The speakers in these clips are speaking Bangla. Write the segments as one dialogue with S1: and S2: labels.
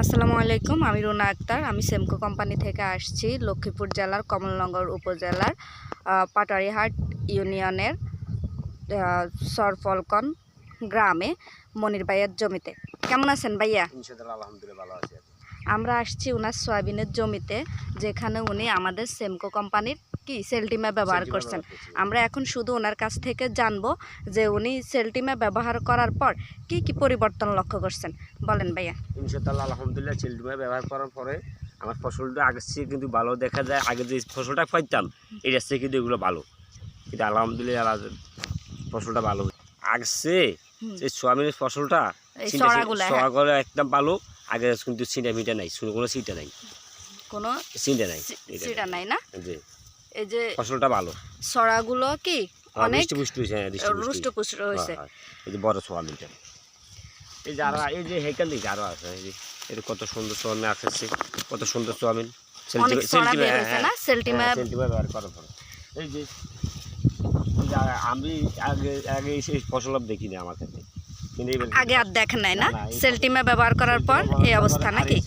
S1: আসসালামু আলাইকুম, আমি রুনা আক্তার। আমি সেমকো কোম্পানি থেকে আসছি লক্ষ্মীপুর জেলার কমলনগর উপজেলার পাটারিহাট ইউনিয়নের সরফলকন গ্রামে মনির ভাইয়ের জমিতে। কেমন আছেন ভাইয়া?
S2: ইনশাআল্লাহ আলহামদুলিল্লাহ ভালো আছি।
S1: আমরা আসছি উনার সয়াবিনের জমিতে, যেখানে উনি আমাদের সেমকো কোম্পানির সেলটিমা ব্যবহার করছেন। আমরা এখন শুধু ওনার কাছ থেকে জানবো যে উনি সেলটিমা ব্যবহার করার পর কি কি পরিবর্তন লক্ষ্য করছেন। বলেন ভাইয়া।
S2: ইনশাআল্লাহ আলহামদুলিল্লাহ সেলটিমা ব্যবহার করার পরে আমার ফসলটা আগের থেকে কিন্তু ভালো দেখা যায়। আগে যে ফসলটা পাইতাম এটার থেকে কিন্তু এগুলো ভালো, কিন্তু আলহামদুলিল্লাহ ফসলটা ভালো আগছে। যে সোয়াবিনের ফসলটা সরাগুলো একদম ভালো। আগে কিন্তু সিটা মিটা নাই, কোনো সিটা নাই,
S1: কোনো সিটা নাই না। এই যে
S2: ফসলটা ভালো,
S1: সরাগুলো কি অনেক
S2: রুষ্টপুষ্ট হয়েছে। এই যে বড় সোয়াবিনটা, এই যে আরো এই যে হেকাল দিকে আরো আছে, এই যে এর কত সুন্দর সোয়াবিন আসছে, কত সুন্দর সোয়াবিন। সেলটিমা ব্যবহার করার পরে এই যে আমি আগে এই ফসল দেখিনি আমার কাছে,
S1: আগে আর দেখেন নাই না। সেলটিমা ব্যবহার করার পর এই অবস্থা নাকি?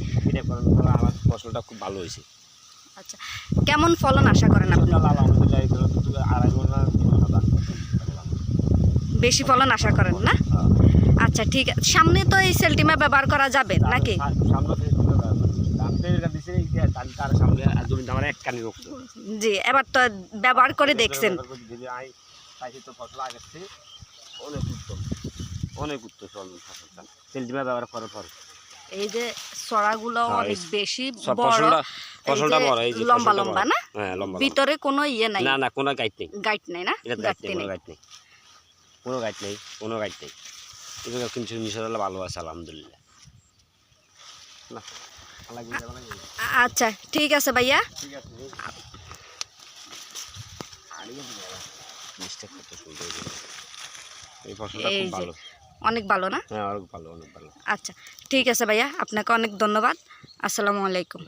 S2: আমার ফসলটা খুব ভালো হয়েছে।
S1: আচ্ছা, কেমন ফলন আশা করেন আপনি? বেশি ফলন আশা করেন না? আচ্ছা ঠিক আছে, সামনে তো এই সেলটিমা ব্যবহার করা যাবে নাকি? জি, এবার তো ব্যবহার করে দেখছেন।
S2: অনেক উত্তম ফসলটা সেলটিমা ব্যবহার করার পর
S1: এই যে সরাগুলো অনেক বেশি বড়, ফসলটা বড়, এই যে লম্বা লম্বা না? হ্যাঁ, লম্বা। ভিতরে কোনো ইয়ে নাই? না, কোনো গাইট নেই। গাইট নেই না? গাইট নেই, কোনো গাইট নেই, কোনো গাইট নেই, কোনো গাইট নেই। এগুলো কিন্তু ইনশাআল্লাহ ভালো আছে আলহামদুলিল্লাহ। আচ্ছা ঠিক আছে ভাইয়া। ঠিক আছে। এই ফসলটা খুব ভালো, অনেক ভালো না? হ্যাঁ, অনেক ভালো, অনেক ভালো। আচ্ছা ঠিক আছে ভাইয়া, আপনাকে অনেক ধন্যবাদ। আসসালামু আলাইকুম।